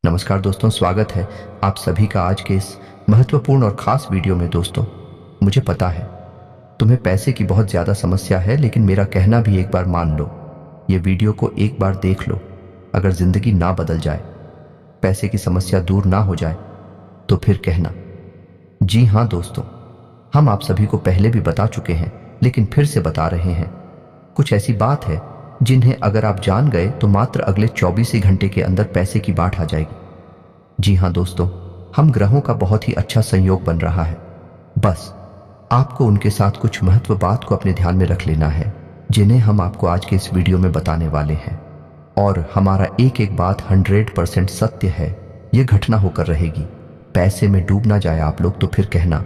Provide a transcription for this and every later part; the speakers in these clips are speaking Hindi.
नमस्कार दोस्तों, स्वागत है आप सभी का आज के इस महत्वपूर्ण और खास वीडियो में। दोस्तों, मुझे पता है तुम्हें पैसे की बहुत ज़्यादा समस्या है, लेकिन मेरा कहना भी एक बार मान लो। ये वीडियो को एक बार देख लो। अगर ज़िंदगी ना बदल जाए, पैसे की समस्या दूर ना हो जाए, तो फिर कहना। जी हाँ दोस्तों, हम आप सभी को पहले भी बता चुके हैं, लेकिन फिर से बता रहे हैं। कुछ ऐसी बात है जिन्हें अगर आप जान गए तो मात्र अगले 24 ही घंटे के अंदर पैसे की बाढ़ आ जाएगी। जी हाँ दोस्तों, हम ग्रहों का बहुत ही अच्छा संयोग बन रहा है। बस आपको उनके साथ कुछ महत्व बात को अपने ध्यान में रख लेना है, जिन्हें हम आपको आज के इस वीडियो में बताने वाले हैं। और हमारा एक एक बात 100% सत्य है। ये घटना होकर रहेगी। पैसे में डूब ना जाए आप लोग तो फिर कहना।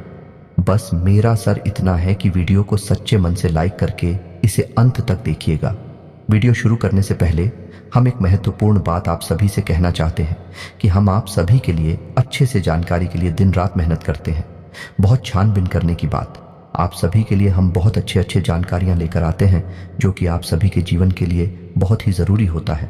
बस मेरा सर इतना है कि वीडियो को सच्चे मन से लाइक करके इसे अंत तक देखिएगा। वीडियो शुरू करने से पहले हम एक महत्वपूर्ण बात आप सभी से कहना चाहते हैं कि हम आप सभी के लिए अच्छे से जानकारी के लिए दिन रात मेहनत करते हैं। बहुत छानबीन करने की बात, आप सभी के लिए हम बहुत अच्छे जानकारियां लेकर आते हैं, जो कि आप सभी के जीवन के लिए बहुत ही ज़रूरी होता है।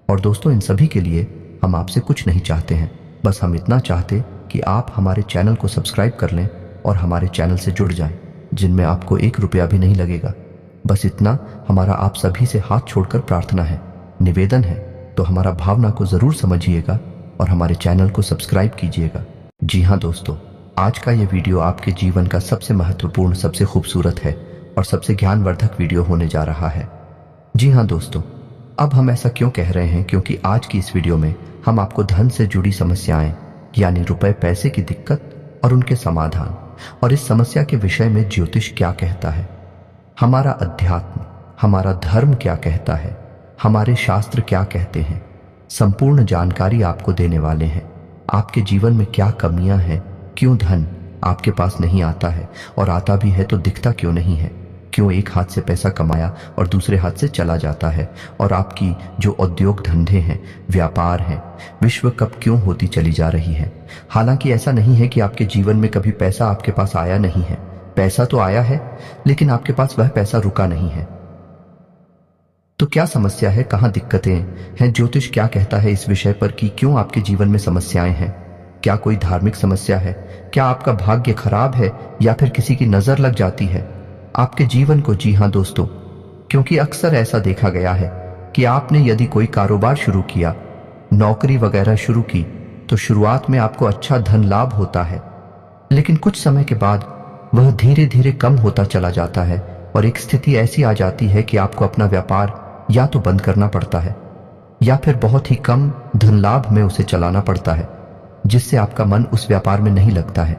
और दोस्तों, इन सभी के लिए हम आपसे कुछ नहीं चाहते हैं, बस हम इतना चाहते कि आप हमारे चैनल को सब्सक्राइब कर लें और हमारे चैनल से जुड़ जाएं, जिनमें आपको 1 रुपया भी नहीं लगेगा। बस इतना हमारा आप सभी से हाथ छोड़कर प्रार्थना है, निवेदन है। तो हमारा भावना को जरूर समझिएगा और हमारे चैनल को सब्सक्राइब कीजिएगा। जी हाँ दोस्तों, आज का ये वीडियो आपके जीवन का सबसे महत्वपूर्ण, सबसे खूबसूरत है और सबसे ज्ञानवर्धक वीडियो होने जा रहा है। जी हाँ दोस्तों, अब हम ऐसा क्यों कह रहे हैं? क्योंकि आज की इस वीडियो में हम आपको धन से जुड़ी समस्याएं, यानी रुपए पैसे की दिक्कत और उनके समाधान, और इस समस्या के विषय में ज्योतिष क्या कहता है, हमारा अध्यात्म, हमारा धर्म क्या कहता है, हमारे शास्त्र क्या कहते हैं, संपूर्ण जानकारी आपको देने वाले हैं। आपके जीवन में क्या कमियां हैं, क्यों धन आपके पास नहीं आता है, और आता भी है तो दिखता क्यों नहीं है, क्यों एक हाथ से पैसा कमाया और दूसरे हाथ से चला जाता है, और आपकी जो उद्योग धंधे हैं, व्यापार हैं, विश्व कप क्यों होती चली जा रही है। हालांकि ऐसा नहीं है कि आपके जीवन में कभी पैसा आपके पास आया नहीं है। पैसा तो आया है, लेकिन आपके पास वह पैसा रुका नहीं है। तो क्या समस्या है, कहां दिक्कतें हैं, ज्योतिष क्या कहता है इस विषय पर कि क्यों आपके जीवन में समस्याएं हैं? क्या कोई धार्मिक समस्या है? क्या आपका भाग्य खराब है, या फिर किसी की नजर लग जाती है आपके जीवन को? जी हां दोस्तों, क्योंकि अक्सर ऐसा देखा गया है कि आपने यदि कोई कारोबार शुरू किया, नौकरी वगैरह शुरू की, तो शुरुआत में आपको अच्छा धन लाभ होता है, लेकिन कुछ समय के बाद वह धीरे धीरे कम होता चला जाता है, और एक स्थिति ऐसी आ जाती है कि आपको अपना व्यापार या तो बंद करना पड़ता है, या फिर बहुत ही कम धन लाभ में उसे चलाना पड़ता है, जिससे आपका मन उस व्यापार में नहीं लगता है।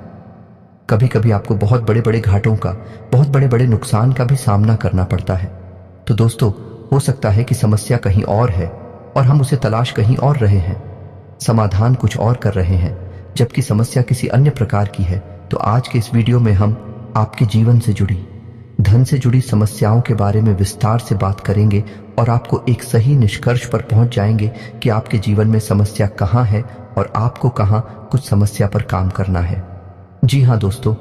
कभी कभी आपको बहुत बड़े बड़े घाटों का, बहुत बड़े बड़े नुकसान का भी सामना करना पड़ता है। तो दोस्तों, हो सकता है कि समस्या कहीं और है और हम उसे तलाश कहीं और रहे हैं, समाधान कुछ और कर रहे हैं, जबकि समस्या किसी अन्य प्रकार की है। तो आज के इस वीडियो में हम आपके जीवन से जुड़ी, धन से जुड़ी समस्याओं के बारे में विस्तार से बात करेंगे और आपको एक सही निष्कर्ष पर पहुंच जाएंगे कि आपके जीवन में समस्या कहां है और आपको कहां कुछ समस्या पर काम करना है। जी हां दोस्तों,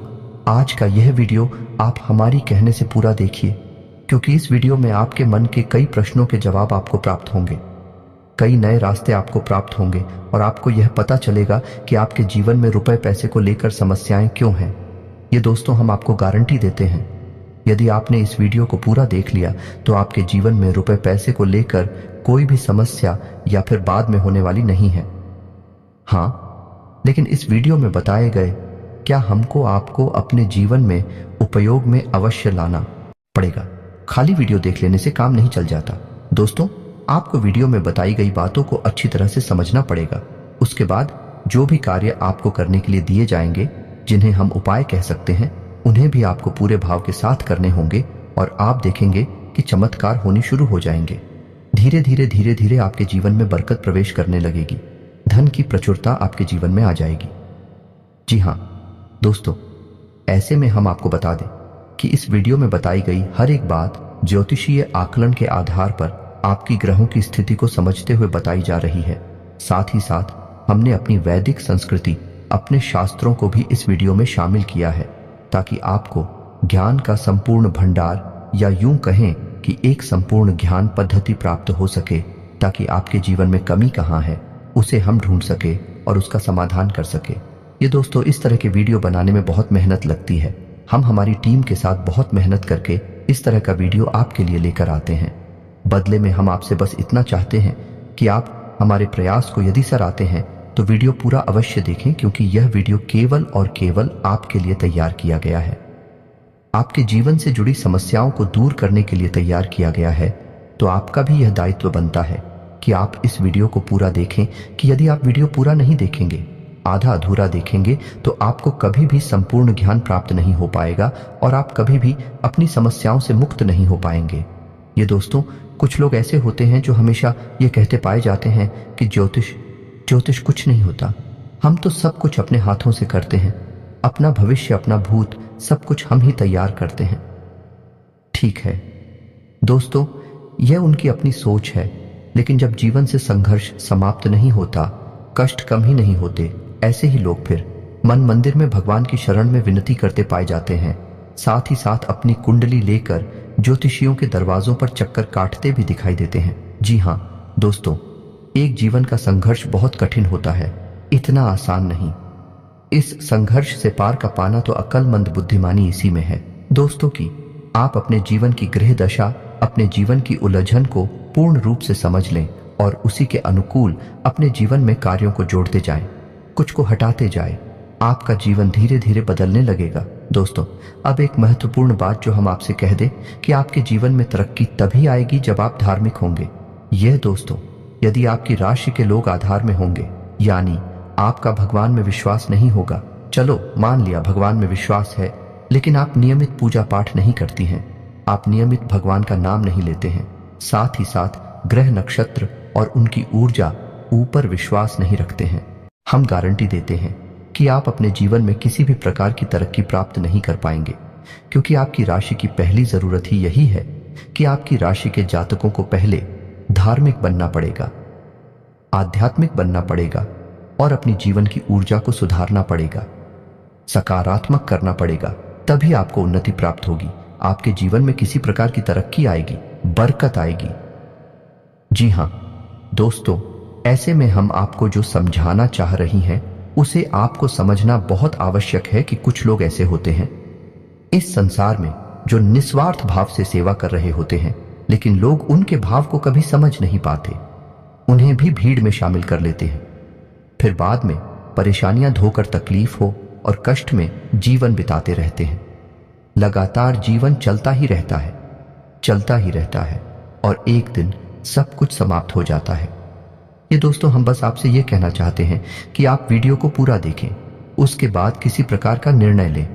आज का यह वीडियो आप हमारी कहने से पूरा देखिए, क्योंकि इस वीडियो में आपके मन के कई प्रश्नों के जवाब आपको प्राप्त होंगे, कई नए रास्ते आपको प्राप्त होंगे, और आपको यह पता चलेगा कि आपके जीवन में रुपए पैसे को लेकर समस्याएं क्यों हैं। ये दोस्तों, हम आपको गारंटी देते हैं, यदि आपने इस वीडियो को पूरा देख लिया तो आपके जीवन में रुपए पैसे को लेकर कोई भी समस्या या फिर बाद में होने वाली नहीं है। हाँ, लेकिन इस वीडियो में बताए गए क्या हमको आपको अपने जीवन में उपयोग में अवश्य लाना पड़ेगा। खाली वीडियो देख लेने से काम नहीं चल जाता दोस्तों, आपको वीडियो में बताई गई बातों को अच्छी तरह से समझना पड़ेगा। उसके बाद जो भी कार्य आपको करने के लिए दिए जाएंगे, जिन्हें हम उपाय कह सकते हैं, उन्हें भी आपको पूरे भाव के साथ करने होंगे, और आप देखेंगे कि चमत्कार होने शुरू हो जाएंगे। धीरे धीरे आपके जीवन में बरकत प्रवेश करने लगेगी, धन की प्रचुरता आपके जीवन में आ जाएगी। जी हाँ दोस्तों, ऐसे में हम आपको बता दें कि इस वीडियो में बताई गई हर एक बात ज्योतिषीय आकलन के आधार पर आपकी ग्रहों की स्थिति को समझते हुए बताई जा रही है। साथ ही साथ हमने अपनी वैदिक संस्कृति, अपने शास्त्रों को भी इस वीडियो में शामिल किया है, ताकि आपको ज्ञान का संपूर्ण भंडार, या यूं कहें कि एक संपूर्ण ज्ञान पद्धति प्राप्त हो सके, ताकि आपके जीवन में कमी कहां है उसे हम ढूंढ सके और उसका समाधान कर सके। ये दोस्तों, इस तरह के वीडियो बनाने में बहुत मेहनत लगती है। हम हमारी टीम के साथ बहुत मेहनत करके इस तरह का वीडियो आपके लिए लेकर आते हैं। बदले में हम आपसे बस इतना चाहते हैं कि आप हमारे प्रयास को यदि सराहते हैं तो वीडियो पूरा अवश्य देखें, क्योंकि यह वीडियो केवल और केवल आपके लिए तैयार किया गया है। आपके जीवन से जुड़ी समस्याओं को दूर करने के लिए तैयार किया गया है। तो आपका भी यह दायित्व बनता है कि आप इस वीडियो को पूरा देखें, कि यदि आप वीडियो पूरा नहीं देखेंगे, आधा अधूरा देखेंगे, तो आपको कभी भी संपूर्ण ज्ञान प्राप्त नहीं हो पाएगा और आप कभी भी अपनी समस्याओं से मुक्त नहीं हो पाएंगे। ये दोस्तों, कुछ लोग ऐसे होते हैं जो हमेशा ये कहते पाए जाते हैं कि ज्योतिष कुछ नहीं होता, हम तो सब कुछ अपने हाथों से करते हैं, अपना भविष्य अपना भूत सब कुछ हम ही तैयार करते हैं। ठीक है दोस्तों, यह उनकी अपनी सोच है, लेकिन जब जीवन से संघर्ष समाप्त नहीं होता, कष्ट कम ही नहीं होते, ऐसे ही लोग फिर मन मंदिर में भगवान की शरण में विनती करते पाए जाते हैं। साथ ही साथ अपनी कुंडली लेकर ज्योतिषियों के दरवाजों पर चक्कर काटते भी दिखाई देते हैं। जी हाँ दोस्तों, एक जीवन का संघर्ष बहुत कठिन होता है, इतना आसान नहीं। इस संघर्ष से पार का पाना तो अक्लमंद बुद्धिमानी इसी में है दोस्तों की आप अपने जीवन की ग्रह दशा, अपने जीवन की उलझन को पूर्ण रूप से समझ लें और उसी के अनुकूल अपने जीवन में कार्यों को जोड़ते जाएं, कुछ को हटाते जाएं। आपका जीवन धीरे धीरे बदलने लगेगा। दोस्तों, अब एक महत्वपूर्ण बात जो हम आपसे कह दें कि आपके जीवन में तरक्की तभी आएगी जब आप धार्मिक होंगे। यह दोस्तों, यदि आपकी राशि के लोग आधार में होंगे, यानी आपका भगवान में विश्वास नहीं होगा, चलो मान लिया भगवान में विश्वास है, लेकिन आप नियमित पूजा पाठ नहीं करती हैं, आप नियमित भगवान का नाम नहीं लेते हैं, साथ ही साथ ग्रह नक्षत्र और उनकी ऊर्जा ऊपर विश्वास नहीं रखते हैं, हम गारंटी देते हैं कि आप अपने जीवन में किसी भी प्रकार की तरक्की प्राप्त नहीं कर पाएंगे, क्योंकि आपकी राशि की पहली जरूरत ही यही है कि आपकी राशि के जातकों को पहले धार्मिक बनना पड़ेगा, आध्यात्मिक बनना पड़ेगा और अपनी जीवन की ऊर्जा को सुधारना पड़ेगा, सकारात्मक करना पड़ेगा, तभी आपको उन्नति प्राप्त होगी, आपके जीवन में किसी प्रकार की तरक्की आएगी, बरकत आएगी। जी हाँ दोस्तों, ऐसे में हम आपको जो समझाना चाह रही हैं उसे आपको समझना बहुत आवश्यक है कि कुछ लोग ऐसे होते हैं इस संसार में जो निस्वार्थ भाव से सेवा कर रहे होते हैं, लेकिन लोग उनके भाव को कभी समझ नहीं पाते, उन्हें भी भीड़ में शामिल कर लेते हैं, फिर बाद में परेशानियां धोकर तकलीफ हो और कष्ट में जीवन बिताते रहते हैं। लगातार जीवन चलता ही रहता है, चलता ही रहता है और एक दिन सब कुछ समाप्त हो जाता है। ये दोस्तों, हम बस आपसे ये कहना चाहते हैं कि आप वीडियो को पूरा देखें, उसके बाद किसी प्रकार का निर्णय लें।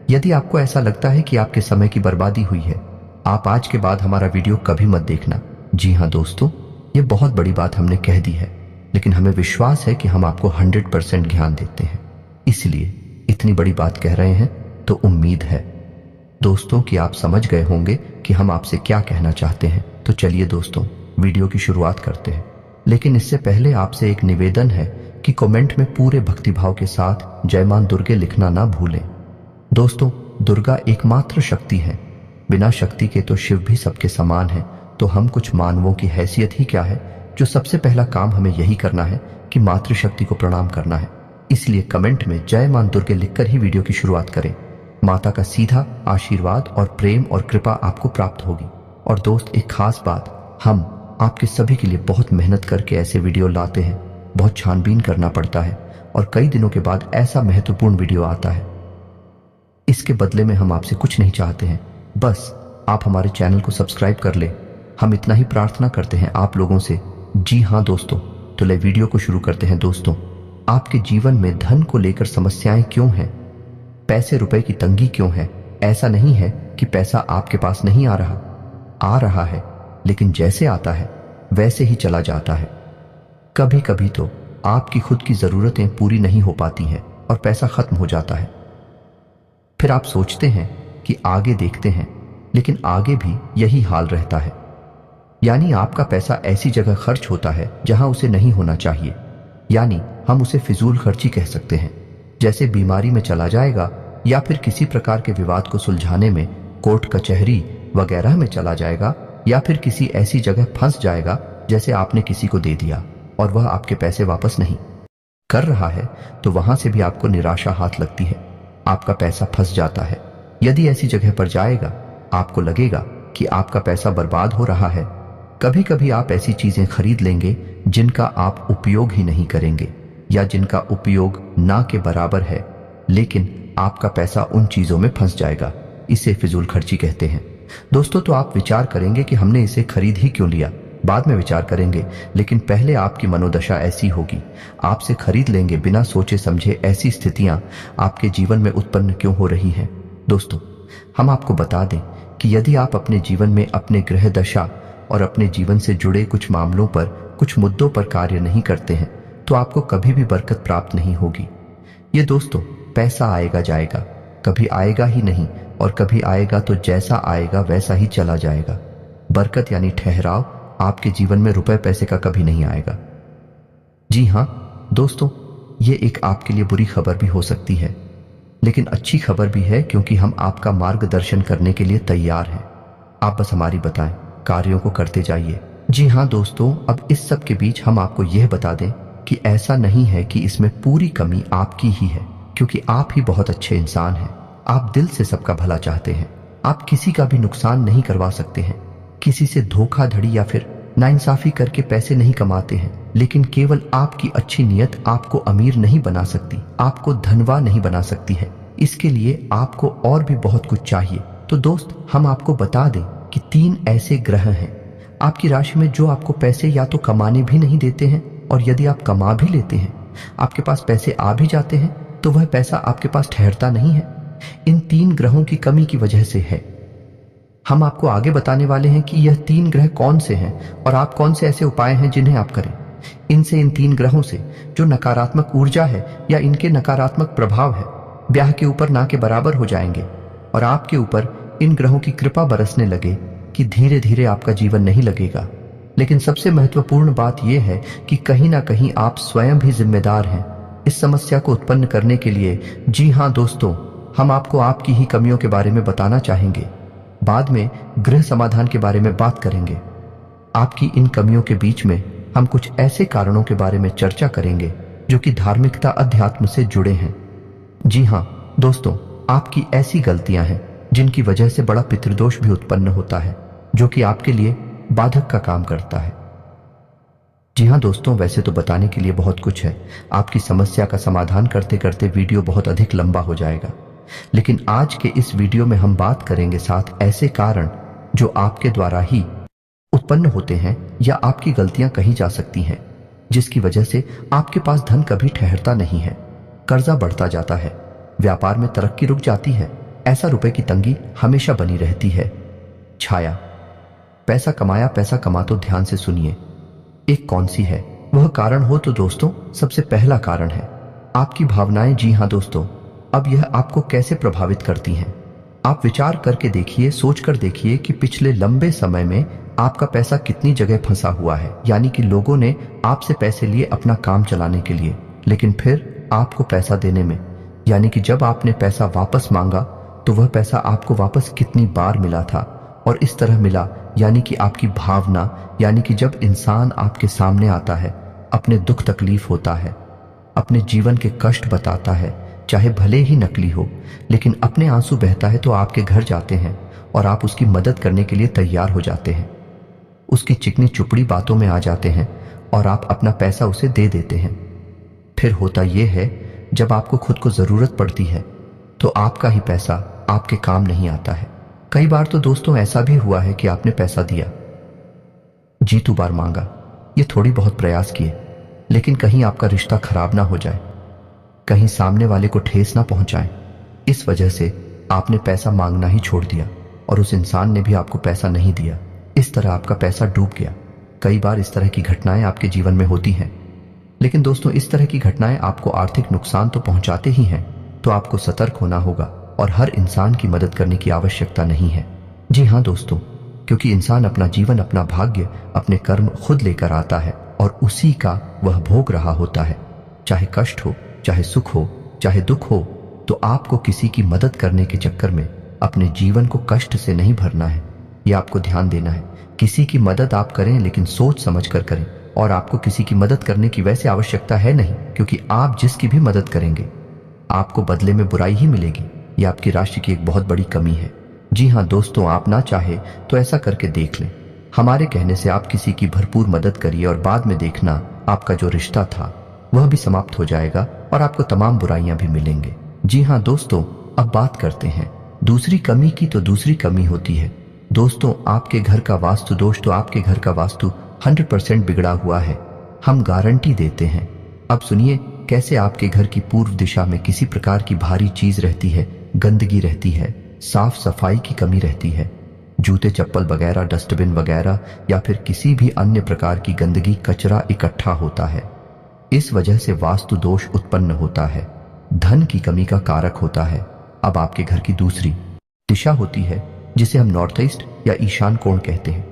यदि आपको ऐसा लगता है कि आपके समय की बर्बादी हुई है, आप आज के बाद हमारा वीडियो कभी मत देखना। जी हाँ दोस्तों, ये बहुत बड़ी बात हमने कह दी है, लेकिन हमें विश्वास है कि हम आपको 100% ज्ञान देते हैं, इसलिए इतनी बड़ी बात कह रहे हैं। तो उम्मीद है दोस्तों कि आप समझ गए होंगे कि हम आपसे क्या कहना चाहते हैं। तो चलिए दोस्तों, वीडियो की शुरुआत करते हैं, लेकिन इससे पहले आपसे एक निवेदन है कि कमेंट में पूरे भक्तिभाव के साथ जय मां दुर्गे लिखना ना भूलें। दोस्तों, दुर्गा एकमात्र शक्ति है, बिना शक्ति के तो शिव भी सबके समान है। तो हम कुछ मानवों की हैसियत ही क्या है, जो सबसे पहला काम हमें यही करना है कि मातृशक्ति को प्रणाम करना है। इसलिए कमेंट में जय मां दुर्गे लिखकर ही वीडियो की शुरुआत करें। माता का सीधा आशीर्वाद और प्रेम और कृपा आपको प्राप्त होगी। और दोस्त, एक खास बात, हम आपके सभी के लिए बहुत मेहनत करके ऐसे वीडियो लाते हैं, बहुत छानबीन करना पड़ता है और कई दिनों के बाद ऐसा महत्वपूर्ण वीडियो आता है। इसके बदले में हम आपसे कुछ नहीं चाहते हैं, बस आप हमारे चैनल को सब्सक्राइब कर ले, हम इतना ही प्रार्थना करते हैं आप लोगों से। जी हाँ दोस्तों, तो ले वीडियो को शुरू करते हैं। दोस्तों, आपके जीवन में धन को लेकर समस्याएं क्यों हैं, पैसे रुपए की तंगी क्यों है? ऐसा नहीं है कि पैसा आपके पास नहीं आ रहा है, लेकिन जैसे आता है वैसे ही चला जाता है। कभी कभी तो आपकी खुद की जरूरतें पूरी नहीं हो पाती हैं और पैसा खत्म हो जाता है। फिर आप सोचते हैं कि आगे देखते हैं, लेकिन आगे भी यही हाल रहता है, यानी आपका पैसा ऐसी जगह खर्च होता है जहां उसे नहीं होना चाहिए, यानी हम उसे फिजूल खर्ची कह सकते हैं। जैसे बीमारी में चला जाएगा या फिर किसी प्रकार के विवाद को सुलझाने में कोर्ट कचहरी वगैरह में चला जाएगा, या फिर किसी ऐसी जगह फंस जाएगा जैसे आपने किसी को दे दिया। और वह आपके पैसे वापस नहीं कर रहा है, तो वहां से भी आपको निराशा हाथ लगती है, आपका पैसा फंस जाता है। यदि ऐसी जगह पर जाएगा, आपको लगेगा कि आपका पैसा बर्बाद हो रहा है। कभी कभी आप ऐसी चीजें खरीद लेंगे जिनका आप उपयोग ही नहीं करेंगे या जिनका उपयोग ना के बराबर है, लेकिन आपका पैसा उन चीजों में फंस जाएगा। इसे फिजूल खर्ची कहते हैं दोस्तों। तो आप विचार करेंगे कि हमने इसे खरीद ही क्यों लिया, बाद में विचार करेंगे, लेकिन पहले आपकी मनोदशा ऐसी होगी, आपसे खरीद लेंगे बिना सोचे समझे। ऐसी स्थितियां आपके जीवन में उत्पन्न क्यों हो रही हैं? दोस्तों, हम आपको बता दें कि यदि आप अपने जीवन में अपने ग्रह दशा और अपने जीवन से जुड़े कुछ मामलों पर, कुछ मुद्दों पर कार्य नहीं करते हैं, तो आपको कभी भी बरकत प्राप्त नहीं होगी। ये दोस्तों, पैसा आएगा जाएगा, कभी आएगा ही नहीं, और कभी आएगा तो जैसा आएगा वैसा ही चला जाएगा। बरकत यानी ठहराव आपके जीवन में रुपए पैसे का कभी नहीं आएगा। जी हां दोस्तों, ये एक आपके लिए बुरी खबर भी हो सकती है, लेकिन अच्छी खबर भी है, क्योंकि हम आपका मार्गदर्शन करने के लिए तैयार हैं। आप बस हमारी बताएं, कार्यों को करते जाइए। जी हां दोस्तों, अब इस सब के बीच हम आपको यह बता दें कि ऐसा नहीं है कि इसमें पूरी कमी आपकी ही है, क्योंकि आप ही बहुत अच्छे इंसान हैं। आप दिल से सबका भला चाहते हैं, आप किसी का भी नुकसान नहीं करवा सकते हैं, किसी से धोखाधड़ी या फिर नाइंसाफी करके पैसे नहीं कमाते हैं, लेकिन केवल आपकी अच्छी नीयत आपको अमीर नहीं बना सकती, आपको धनवान नहीं बना सकती है। इसके लिए आपको और भी बहुत कुछ चाहिए। तो दोस्त, हम आपको बता दें कि 3 ऐसे ग्रह हैं आपकी राशि में जो आपको पैसे या तो कमाने भी नहीं देते हैं, और यदि आप कमा भी लेते हैं, आपके पास पैसे आ भी जाते हैं, तो वह पैसा आपके पास ठहरता नहीं है। इन 3 ग्रहों की कमी की वजह से है। हम आपको आगे बताने वाले हैं कि यह 3 ग्रह कौन से हैं और आप कौन से ऐसे उपाय हैं जिन्हें आप करें। इनसे, इन 3 ग्रहों से जो नकारात्मक ऊर्जा है या इनके नकारात्मक प्रभाव है, ब्याह के ऊपर ना के बराबर हो जाएंगे, और आपके ऊपर इन ग्रहों की कृपा बरसने लगे कि धीरे धीरे आपका जीवन नहीं लगेगा। लेकिन सबसे महत्वपूर्ण बात यह है कि कहीं ना कहीं आप स्वयं भी जिम्मेदार हैं इस समस्या को उत्पन्न करने के लिए। जी हां दोस्तों, हम आपको आपकी ही कमियों के बारे में बताना चाहेंगे। बाद में गृह समाधान के बारे में बात करेंगे। आपकी इन कमियों के बीच में हम कुछ ऐसे कारणों के बारे में चर्चा करेंगे जो कि धार्मिकता, अध्यात्म से जुड़े हैं। जी हां दोस्तों, आपकी ऐसी गलतियां हैं जिनकी वजह से बड़ा पितृदोष भी उत्पन्न होता है, जो कि आपके लिए बाधक का काम करता है। जी हां दोस्तों, वैसे तो बताने के लिए बहुत कुछ है। आपकी समस्या का समाधान करते करते वीडियो बहुत अधिक लंबा हो जाएगा, लेकिन आज के इस वीडियो में हम बात करेंगे 7 ऐसे कारण जो आपके द्वारा ही उत्पन्न होते हैं या आपकी गलतियां कही जा सकती हैं, जिसकी वजह से आपके पास धन कभी ठहरता नहीं है, कर्जा बढ़ता जाता है, व्यापार में तरक्की रुक जाती है, ऐसा रुपए की तंगी हमेशा बनी रहती है। छाया, पैसा कमाया, पैसा कमा तो ध्यान से सुनिए, एक कौन सी है वह कारण हो तो दोस्तों, सबसे पहला कारण है आपकी भावनाएं। जी हां दोस्तों, अब यह आपको कैसे प्रभावित करती हैं? आप विचार करके देखिए, सोच कर देखिए कि पिछले लंबे समय में आपका पैसा कितनी जगह फंसा हुआ है। यानी कि लोगों ने आपसे पैसे लिए अपना काम चलाने के लिए, लेकिन फिर आपको पैसा देने में, यानी कि जब आपने पैसा वापस मांगा तो वह पैसा आपको वापस कितनी बार मिला था और इस तरह मिला। यानी कि आपकी भावना, यानी कि जब इंसान आपके सामने आता है, अपने दुख तकलीफ होता है, अपने जीवन के कष्ट बताता है, चाहे भले ही नकली हो, लेकिन अपने आंसू बहता है, तो आपके घर जाते हैं और आप उसकी मदद करने के लिए तैयार हो जाते हैं। उसकी चिकनी चुपड़ी बातों में आ जाते हैं और आप अपना पैसा उसे दे देते हैं। फिर होता यह है, जब आपको खुद को जरूरत पड़ती है तो आपका ही पैसा आपके काम नहीं आता है। कई बार तो दोस्तों ऐसा भी हुआ है कि आपने पैसा दिया, जीतू बार मांगा, ये थोड़ी बहुत प्रयास किए, लेकिन कहीं आपका रिश्ता खराब ना हो जाए, कहीं सामने वाले को ठेस ना पहुंचाए, इस वजह से आपने पैसा मांगना ही छोड़ दिया और उस इंसान ने भी आपको पैसा नहीं दिया। इस तरह आपका पैसा डूब गया। कई बार इस तरह की घटनाएं आपके जीवन में होती हैं, लेकिन दोस्तों इस तरह की घटनाएं आपको आर्थिक नुकसान तो पहुंचाते ही हैं, तो आपको सतर्क होना होगा और हर इंसान की मदद करने की आवश्यकता नहीं है। जी हां दोस्तों, क्योंकि इंसान अपना जीवन, अपना भाग्य, अपने कर्म खुद लेकर आता है और उसी का वह भोग रहा होता है। चाहे कष्ट हो, चाहे सुख हो, चाहे दुख हो, तो आपको किसी की मदद करने के चक्कर में अपने जीवन को कष्ट से नहीं भरना है। यह आपको ध्यान देना है। किसी की मदद आप करें, लेकिन सोच समझ कर करें, और आपको किसी की मदद करने की वैसे आवश्यकता है नहीं, क्योंकि आप जिसकी भी मदद करेंगे आपको बदले में बुराई ही मिलेगी। यह आपकी राशि की एक बहुत बड़ी कमी है। जी हाँ दोस्तों, आप ना चाहे तो ऐसा करके देख लें। हमारे कहने से आप किसी की भरपूर मदद करिए और बाद में देखना आपका जो रिश्ता था वह भी समाप्त हो जाएगा और आपको तमाम बुराइयां भी मिलेंगे। जी हाँ दोस्तों, अब बात करते हैं दूसरी कमी की। तो दूसरी कमी होती है दोस्तों आपके घर का वास्तु दोष। तो आपके घर का वास्तु 100% बिगड़ा हुआ है, हम गारंटी देते हैं। अब सुनिए कैसे आपके घर की पूर्व दिशा में किसी प्रकार की भारी चीज रहती है, गंदगी रहती है, साफ सफाई की कमी रहती है, जूते चप्पल वगैरह, डस्टबिन वगैरह या फिर किसी भी अन्य प्रकार की गंदगी, कचरा इकट्ठा होता है। इस वजह से वास्तु दोष उत्पन्न होता है, धन की कमी का कारक होता है। अब आपके घर की दूसरी दिशा होती है जिसे हम नॉर्थ ईस्ट या ईशान कोण कहते हैं।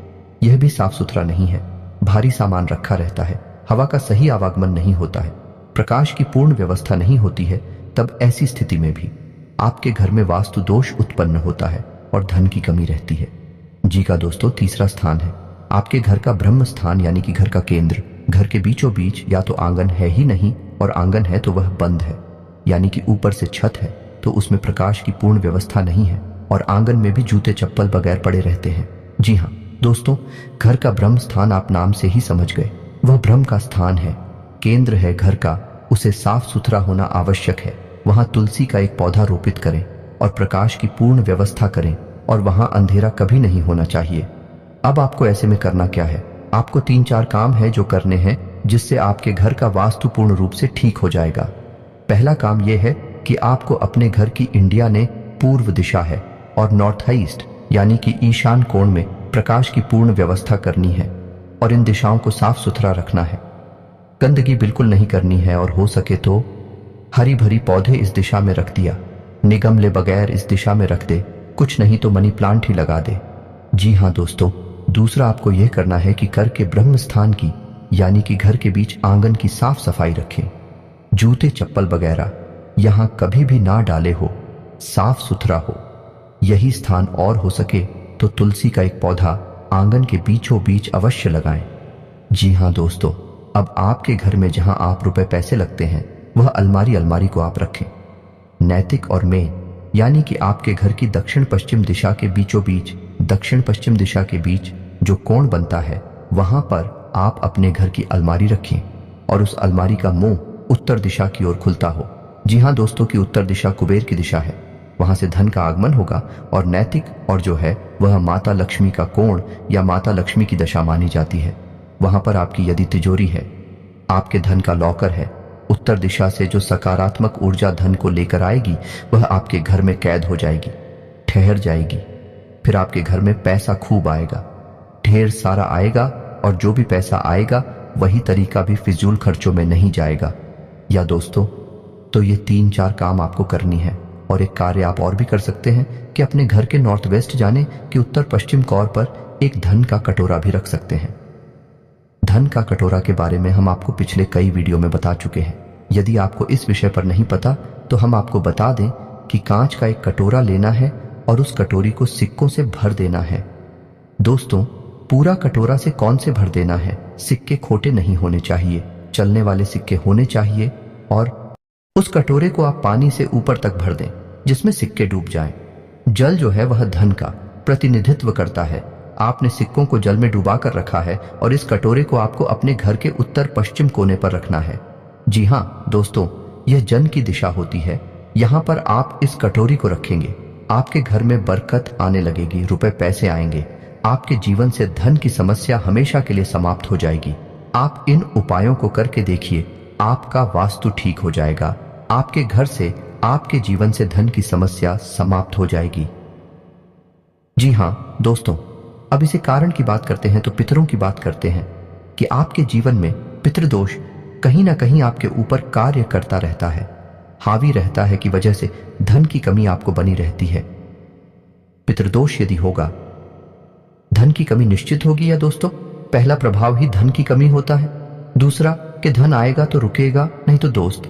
यह भी साफ सुथरा नहीं है, भारी सामान रखा रहता है, हवा का सही आवागमन नहीं होता है, प्रकाश की पूर्ण व्यवस्था नहीं होती है। तब ऐसी स्थिति में भी आपके घर में वास्तु दोष उत्पन्न होता है और धन की कमी रहती है। जी का दोस्तों, तीसरा स्थान है आपके घर का ब्रह्म स्थान, यानी कि घर का केंद्र। घर के बीचों बीच या तो आंगन है ही नहीं, और आंगन है तो वह बंद है, यानी कि ऊपर से छत है तो उसमें प्रकाश की पूर्ण व्यवस्था नहीं है, और आंगन में भी जूते चप्पल बगैर पड़े रहते हैं। जी हाँ दोस्तों, घर का ब्रह्म स्थान आप नाम से ही समझ गए, वह ब्रह्म का स्थान है, केंद्र है घर का, उसे साफ सुथरा होना आवश्यक है। वहां तुलसी का एक पौधा रोपित करें और प्रकाश की पूर्ण व्यवस्था करें, और वहां अंधेरा कभी नहीं होना चाहिए। अब आपको ऐसे में करना क्या है? आपको 3-4 काम है जो करने हैं जिससे आपके घर का वास्तु पूर्ण रूप से ठीक हो जाएगा। पहला काम यह है कि आपको अपने घर की इंडिया ने पूर्व दिशा है और नॉर्थ ईस्ट यानी कि ईशान कोण में प्रकाश की पूर्ण व्यवस्था करनी है, और इन दिशाओं को साफ सुथरा रखना है। गंदगी बिल्कुल नहीं करनी है, और हो सके तो हरी भरी पौधे इस दिशा में रख दिया, निगमले बगैर इस दिशा में रख दे, कुछ नहीं तो मनी प्लांट ही लगा दे। जी हाँ दोस्तों, दूसरा आपको यह करना है कि घर के ब्रह्म स्थान की यानी कि घर के बीच आंगन की साफ सफाई रखें। जूते चप्पल वगैरह यहां कभी भी ना डाले हो, साफ सुथरा हो। यही स्थान और हो सके तो तुलसी का एक पौधा आंगन के बीचों बीच अवश्य लगाएं। जी हाँ दोस्तों, अब आपके घर में जहां आप रुपए पैसे लगते हैं वह अलमारी को आप रखें। नैतिक और मेन यानी कि आपके घर की दक्षिण पश्चिम दिशा के बीचों बीच, दक्षिण पश्चिम दिशा के बीच जो कोण बनता है वहां पर आप अपने घर की अलमारी रखें, और उस अलमारी का मुंह उत्तर दिशा की ओर खुलता हो। जी हाँ दोस्तों, की उत्तर दिशा कुबेर की दिशा है, वहां से धन का आगमन होगा। और नैतिक और जो है वह माता लक्ष्मी का कोण या माता लक्ष्मी की दशा मानी जाती है। वहां पर आपकी यदि तिजोरी है, आपके धन का लॉकर है, उत्तर दिशा से जो सकारात्मक ऊर्जा धन को लेकर आएगी वह आपके घर में कैद हो जाएगी, ठहर जाएगी। फिर आपके घर में पैसा खूब आएगा, ढेर सारा आएगा, और जो भी पैसा आएगा वही तरीका भी फिजूल खर्चों में नहीं जाएगा। या दोस्तों, तो ये 3-4 काम आपको करनी है। और एक कार्य आप और भी कर सकते हैं कि अपने घर के नॉर्थ वेस्ट जाने कि उत्तर पश्चिम कोण पर एक धन का कटोरा भी रख सकते हैं। धन का कटोरा के बारे में हम आपको पिछले कई वीडियो में बता चुके हैं। यदि आपको इस विषय पर नहीं पता तो हम आपको बता दें कि कांच का एक कटोरा लेना है और उस कटोरी को सिक्कों से भर देना है। दोस्तों, पूरा कटोरा से कौन से भर देना है? सिक्के खोटे नहीं होने चाहिए, चलने वाले सिक्के होने चाहिए, और उस कटोरे को आप पानी से ऊपर तक भर दें जिसमें सिक्के डूब जाएं। जल जो है वह धन का प्रतिनिधित्व करता है। आपने सिक्कों को जल में डुबा कर रखा है और इस कटोरे को आपको अपने घर के उत्तर पश्चिम कोने पर रखना है। जी हाँ दोस्तों, यह जन की दिशा होती है। यहाँ पर आप इस कटोरी को रखेंगे, आपके घर में बरकत आने लगेगी, रुपए पैसे आएंगे, आपके जीवन से धन की समस्या हमेशा के लिए समाप्त हो जाएगी। आप इन उपायों को करके देखिए, आपका वास्तु ठीक हो जाएगा, आपके घर से, आपके जीवन से धन की समस्या समाप्त हो जाएगी। जी हाँ दोस्तों, अब इसे कारण की बात करते हैं तो पितरों की बात करते हैं कि आपके जीवन में पितृदोष कहीं ना कहीं आपके ऊपर कार्य करता रहता है, हावी रहता है, की वजह से धन की कमी आपको बनी रहती है। पितृदोष यदि होगा, धन की कमी निश्चित होगी। या दोस्तों, पहला प्रभाव ही धन की कमी होता है, दूसरा कि धन आएगा तो रुकेगा नहीं। तो दोस्त,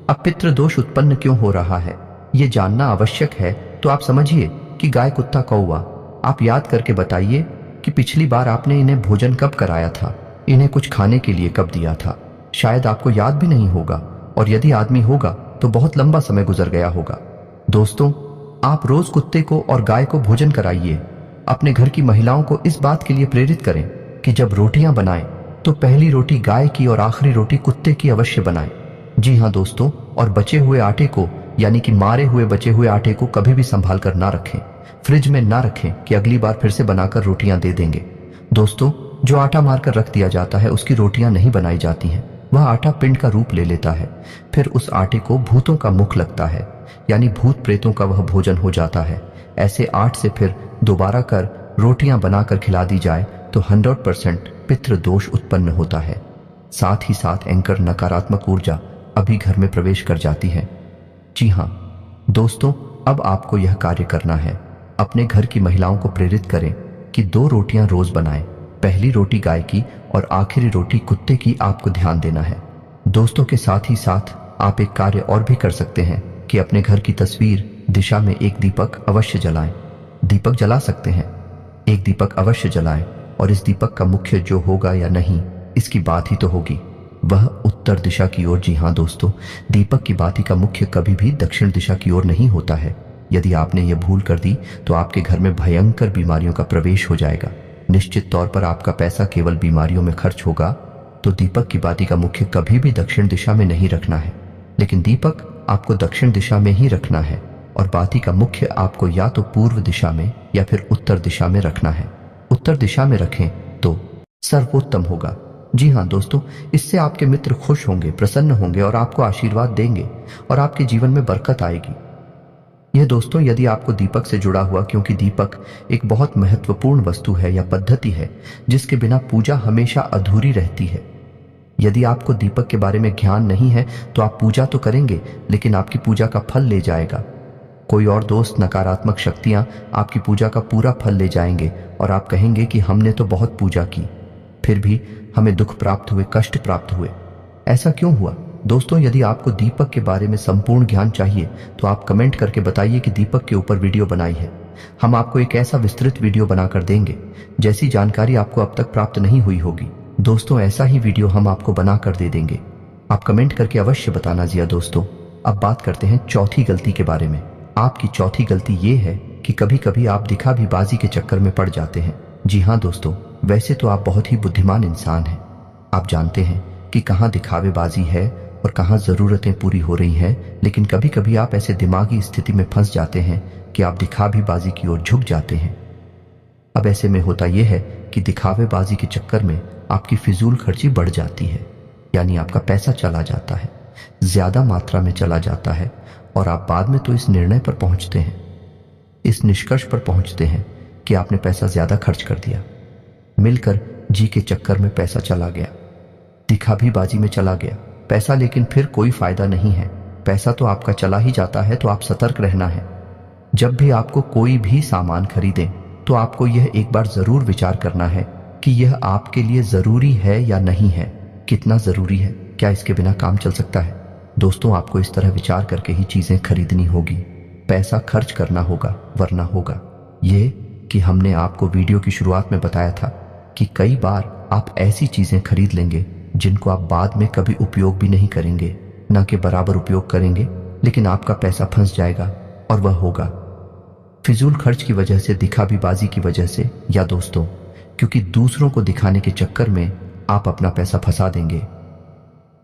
अब पितृदोष उत्पन्न क्यों हो रहा है ये जानना आवश्यक है। तो आप समझिए कि गाय, कुत्ता, कौवा, आप याद करके बताइए कि पिछली बार आपने इन्हें भोजन कब कराया था। इन्हें कुछ खाने के लिए कब दिया था, शायद आपको याद भी नहीं होगा, और यदि आदमी होगा तो बहुत लंबा समय गुजर गया होगा। दोस्तों, आप रोज कुत्ते को और गाय को भोजन कराइए। अपने घर की महिलाओं को इस बात के लिए प्रेरित करें कि जब रोटियां बनाएं तो पहली रोटी गाय की और आखिरी रोटी कुत्ते की अवश्य बनाएं। जी हाँ दोस्तों, और बचे हुए आटे को, यानी कि मारे हुए बचे हुए आटे को कभी भी संभाल कर ना रखें, फ्रिज में ना रखें कि अगली बार फिर से बनाकर रोटियां दे देंगे। दोस्तों, जो आटा मारकर रख दिया जाता है उसकी रोटियां नहीं बनाई जाती हैं। वह आटा पिंड का रूप ले लेता है। फिर उस आटे को भूतों का मुख लगता है, यानी भूत प्रेतों का वह भोजन हो जाता है। ऐसे आट से फिर दोबारा कर रोटियां बनाकर खिला दी जाए तो 100% पितृ दोष उत्पन्न होता है। साथ ही साथ एंकर नकारात्मक ऊर्जा अभी घर में प्रवेश कर जाती है। जी हाँ दोस्तों, अब आपको यह कार्य करना है। अपने घर की महिलाओं को प्रेरित करें कि 2 रोटियां रोज बनाएं। पहली रोटी गाय की और आखिरी रोटी कुत्ते की आपको ध्यान देना है। दोस्तों के साथ ही साथ आप एक कार्य और भी कर सकते हैं कि अपने घर की तस्वीर दिशा में एक दीपक अवश्य जलाएं। दीपक जला सकते हैं, एक दीपक अवश्य जलाएं, और इस दीपक का मुख्य जो होगा या नहीं इसकी बात ही तो होगी, वह उत्तर दिशा की ओर। जी हाँ दोस्तों, दीपक की बाती का मुख्य कभी भी दक्षिण दिशा की ओर नहीं होता है। यदि आपने यह भूल कर दी तो आपके घर में भयंकर बीमारियों का प्रवेश हो जाएगा। निश्चित तौर पर आपका पैसा केवल बीमारियों में खर्च होगा। तो दीपक की बाती का मुख्य कभी भी दक्षिण दिशा में नहीं रखना है, लेकिन दीपक आपको दक्षिण दिशा में ही रखना है, और बाती का मुख्य आपको या तो पूर्व दिशा में या फिर उत्तर दिशा में रखना है। उत्तर दिशा में रखें तो सर्वोत्तम होगा। जी हाँ दोस्तों, इससे आपके मित्र खुश होंगे, प्रसन्न होंगे और आपको आशीर्वाद देंगे और आपके जीवन में बरकत आएगी। यह दोस्तों यदि आपको दीपक से जुड़ा हुआ, क्योंकि दीपक एक बहुत महत्वपूर्ण वस्तु है या पद्धति है जिसके बिना पूजा हमेशा अधूरी रहती है। यदि आपको दीपक के बारे में ज्ञान नहीं है तो आप पूजा तो करेंगे लेकिन आपकी पूजा का फल ले जाएगा कोई और दोस्त। नकारात्मक शक्तियां आपकी पूजा का पूरा फल ले जाएंगे और आप कहेंगे कि हमने तो बहुत पूजा की, फिर भी हमें दुख प्राप्त हुए, कष्ट प्राप्त हुए। ऐसा क्यों हुआ? दोस्तों, यदि आपको दीपक के बारे में संपूर्ण ज्ञान चाहिए तो आप कमेंट करके बताइए कि दीपक के ऊपर वीडियो बनाई है। हम आपको एक ऐसा विस्तृत वीडियो बनाकर देंगे जैसी जानकारी आपको अब तक प्राप्त नहीं हुई होगी। दोस्तों, ऐसा ही वीडियो हम आपको बनाकर दे देंगे। आप कमेंट करके अवश्य बताना। जी दोस्तों, अब बात करते हैं चौथी गलती के बारे में। आपकी चौथी गलती ये है कि कभी कभी आप दिखावीबाजी के चक्कर में पड़ जाते हैं। जी हाँ दोस्तों, वैसे तो आप बहुत ही बुद्धिमान इंसान हैं। आप जानते हैं कि कहाँ दिखावेबाजी है और कहाँ जरूरतें पूरी हो रही हैं, लेकिन कभी कभी आप ऐसे दिमागी स्थिति में फंस जाते हैं कि आप दिखावेबाजी की ओर झुक जाते हैं। अब ऐसे में होता यह है कि दिखावेबाजी के चक्कर में आपकी फिजूल खर्ची बढ़ जाती है, यानी आपका पैसा चला जाता है, ज्यादा मात्रा में चला जाता है, और आप बाद में तो इस निर्णय पर पहुंचते हैं, इस निष्कर्ष पर पहुंचते हैं कि आपने पैसा ज्यादा खर्च कर दिया। मिलकर जी के चक्कर में पैसा चला गया, दिखावीबाजी में चला गया पैसा, लेकिन फिर कोई फायदा नहीं है। पैसा तो आपका चला ही जाता है, तो आप सतर्क रहना है। जब भी आपको कोई भी सामान खरीदें तो आपको यह एक बार जरूर विचार करना है कि यह आपके लिए जरूरी है या नहीं है, कितना जरूरी है, क्या इसके बिना काम चल सकता है। दोस्तों, आपको इस तरह विचार करके ही चीजें खरीदनी होगी, पैसा खर्च करना होगा, वरना होगा ये कि हमने आपको वीडियो की शुरुआत में बताया था कि कई बार आप ऐसी चीजें खरीद लेंगे जिनको आप बाद में कभी उपयोग भी नहीं करेंगे, ना के बराबर उपयोग करेंगे, लेकिन आपका पैसा फंस जाएगा, और वह होगा फिजूल खर्च की वजह से, दिखावीबाजी की वजह से, या दोस्तों क्योंकि दूसरों को दिखाने के चक्कर में आप अपना पैसा फंसा देंगे।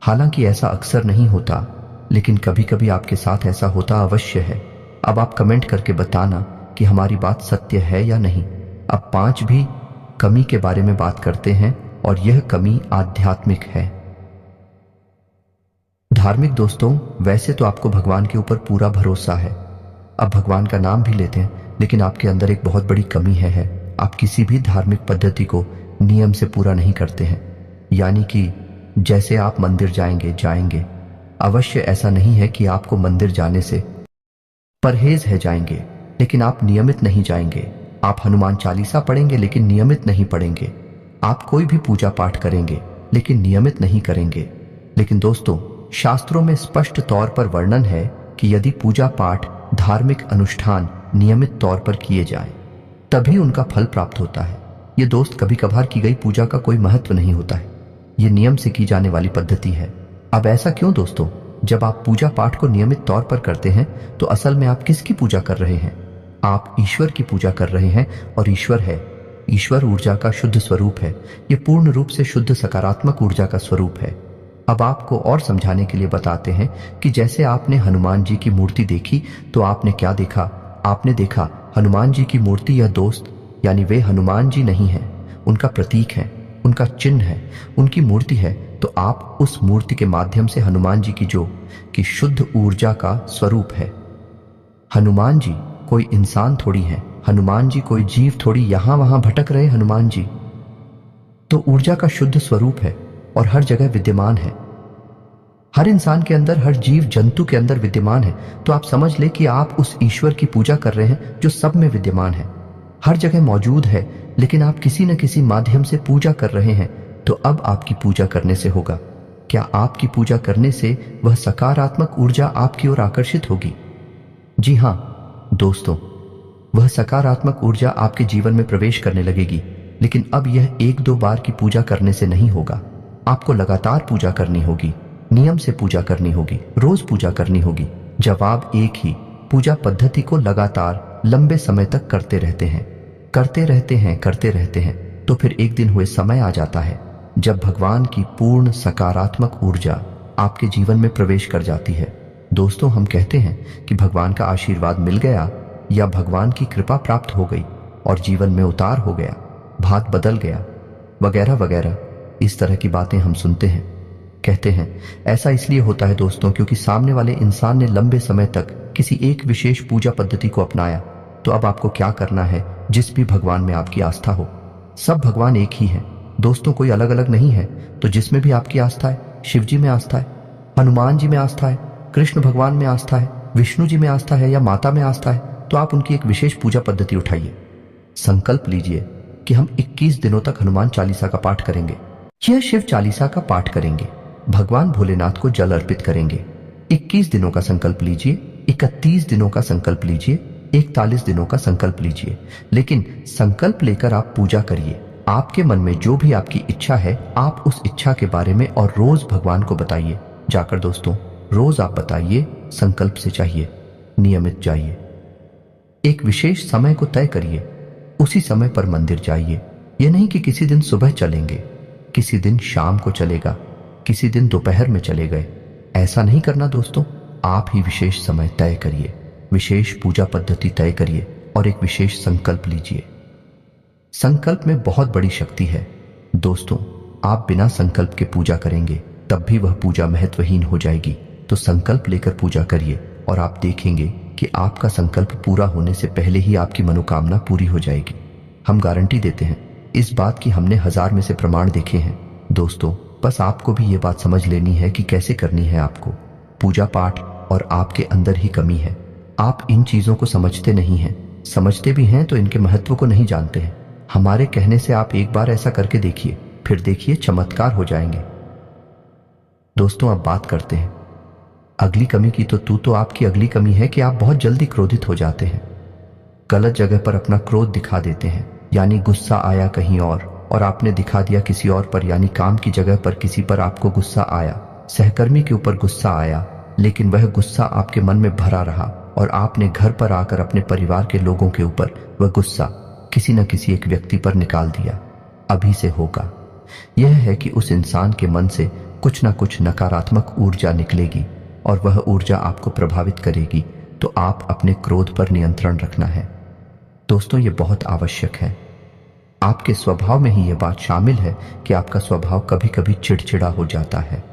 हालांकि ऐसा अक्सर नहीं होता, लेकिन कभी कभी आपके साथ ऐसा होता अवश्य है। अब आप कमेंट करके बताना कि हमारी बात सत्य है या नहीं। अब 5 कमी के बारे में बात करते हैं, और यह कमी आध्यात्मिक है। धार्मिक दोस्तों, वैसे तो आपको भगवान के ऊपर पूरा भरोसा है, अब भगवान का नाम भी लेते हैं, लेकिन आपके अंदर एक बहुत बड़ी कमी है। आप किसी भी धार्मिक पद्धति को नियम से पूरा नहीं करते हैं। यानी कि जैसे आप मंदिर जाएंगे अवश्य ऐसा नहीं है कि आपको मंदिर जाने से परहेज है जाएंगे, लेकिन आप नियमित नहीं जाएंगे। आप हनुमान चालीसा पढ़ेंगे लेकिन नियमित नहीं पढ़ेंगे। आप कोई भी पूजा पाठ करेंगे लेकिन नियमित नहीं करेंगे। लेकिन दोस्तों, शास्त्रों में स्पष्ट तौर पर वर्णन है कि यदि पूजा पाठ, धार्मिक अनुष्ठान नियमित तौर पर किए जाएं, तभी उनका फल प्राप्त होता है। ये दोस्त, कभी कभार की गई पूजा का कोई महत्व नहीं होता है। ये नियम से की जाने वाली पद्धति है। अब ऐसा क्यों दोस्तों? जब आप पूजा पाठ को नियमित तौर पर करते हैं तो असल में आप किसकी पूजा कर रहे हैं? आप ईश्वर की पूजा कर रहे हैं। और ईश्वर ऊर्जा का शुद्ध स्वरूप है। ये पूर्ण रूप से शुद्ध सकारात्मक ऊर्जा का स्वरूप है। अब आपको और समझाने के लिए बताते हैं कि जैसे आपने हनुमान जी की मूर्ति देखी तो आपने क्या देखा? आपने देखा हनुमान जी की मूर्ति या दोस्त, यानी वे हनुमान जी नहीं है, उनका प्रतीक है, उनका चिन्ह है, उनकी मूर्ति है। तो आप उस मूर्ति के माध्यम से हनुमान जी की शुद्ध ऊर्जा का स्वरूप है। हनुमान जी कोई इंसान थोड़ी है, हनुमान जी कोई जीव थोड़ी यहां वहां भटक रहे हनुमान जी तो ऊर्जा का शुद्ध स्वरूप है और हर जगह विद्यमान है। हर इंसान के अंदर, हर जीव जंतु के अंदर विद्यमान है। तो आप समझ ले कि आप उस ईश्वर की पूजा कर रहे हैं जो सब में विद्यमान है, हर जगह मौजूद है, लेकिन आप किसी न किसी माध्यम से पूजा कर रहे हैं। तो अब आपकी पूजा करने से होगा क्या? आपकी पूजा करने से वह सकारात्मक ऊर्जा आपकी ओर आकर्षित होगी। जी हां दोस्तों, वह सकारात्मक ऊर्जा आपके जीवन में प्रवेश करने लगेगी। लेकिन अब यह एक दो बार की पूजा करने से नहीं होगा। आपको लगातार पूजा करनी होगी, नियम से पूजा करनी होगी, रोज पूजा करनी होगी। जब आप एक ही पूजा पद्धति को लगातार लंबे समय तक करते रहते हैं तो फिर एक दिन हुए समय आ जाता है जब भगवान की पूर्ण सकारात्मक ऊर्जा आपके जीवन में प्रवेश कर जाती है। दोस्तों, हम कहते हैं कि भगवान का आशीर्वाद मिल गया या भगवान की कृपा प्राप्त हो गई और जीवन में उतार हो गया, भाग बदल गया, वगैरह वगैरह। इस तरह की बातें हम सुनते हैं, कहते हैं। ऐसा इसलिए होता है दोस्तों क्योंकि सामने वाले इंसान ने लंबे समय तक किसी एक विशेष पूजा पद्धति को अपनाया। तो अब आपको क्या करना है? जिस भी भगवान में आपकी आस्था हो, सब भगवान एक ही है दोस्तों, कोई अलग अलग नहीं है। तो जिसमें भी आपकी आस्था है, शिव जी में आस्था है, हनुमान जी में आस्था है, कृष्ण भगवान में आस्था है, विष्णु जी में आस्था है या माता में आस्था है, तो आप उनकी एक विशेष पूजा पद्धति उठाइए। संकल्प लीजिए कि हम 21 दिनों तक हनुमान चालीसा का पाठ करेंगे, यह शिव चालीसा का पाठ करेंगे, भगवान भोलेनाथ को जल अर्पित करेंगे। 21 दिनों का संकल्प लीजिए, 31 दिनों का संकल्प लीजिए, 41 दिनों का संकल्प लीजिए। लेकिन संकल्प लेकर आप पूजा करिए। आपके मन में जो भी आपकी इच्छा है, आप उस इच्छा के बारे में और रोज भगवान को बताइए। जाकर दोस्तों रोज आप बताइए, संकल्प से चाहिए, नियमित जाइए। एक विशेष समय को तय करिए, उसी समय पर मंदिर जाइए। यह नहीं कि किसी दिन सुबह चलेंगे, किसी दिन शाम को चलेगा, किसी दिन दोपहर में चले गए। ऐसा नहीं करना दोस्तों। आप ही विशेष समय तय करिए, विशेष पूजा पद्धति तय करिए और एक विशेष संकल्प लीजिए। संकल्प में बहुत बड़ी शक्ति है दोस्तों। आप बिना संकल्प के पूजा करेंगे तब भी वह पूजा महत्वहीन हो जाएगी। तो संकल्प लेकर पूजा करिए और आप देखेंगे कि आपका संकल्प पूरा होने से पहले ही आपकी मनोकामना पूरी हो जाएगी। हम गारंटी देते हैं इस बात की। हमने 1000 में से प्रमाण देखे हैं दोस्तों। बस आपको भी ये बात समझ लेनी है कि कैसे करनी है आपको पूजा पाठ, और आपके अंदर ही कमी है। आप इन चीजों को समझते नहीं हैं, समझते भी हैं तो इनके महत्व को नहीं जानते हैं। हमारे कहने से आप एक बार ऐसा करके देखिए, फिर देखिए चमत्कार हो जाएंगे। दोस्तों अब बात करते हैं अगली कमी की। तो आपकी अगली कमी है कि आप बहुत जल्दी क्रोधित हो जाते हैं, गलत जगह पर अपना क्रोध दिखा देते हैं। यानी गुस्सा आया कहीं और आपने दिखा दिया किसी और पर। यानी काम की जगह पर किसी पर आपको गुस्सा आया, सहकर्मी के ऊपर गुस्सा आया, लेकिन वह गुस्सा आपके मन में भरा रहा और आपने घर पर आकर अपने परिवार के लोगों के ऊपर वह गुस्सा किसी न किसी एक व्यक्ति पर निकाल दिया। अभी से होगा यह है कि उस इंसान के मन से कुछ न कुछ नकारात्मक ऊर्जा निकलेगी और वह ऊर्जा आपको प्रभावित करेगी। तो आप अपने क्रोध पर नियंत्रण रखना है दोस्तों, ये बहुत आवश्यक है। आपके स्वभाव में ही यह बात शामिल है कि आपका स्वभाव कभी कभी चिड़चिड़ा हो जाता है।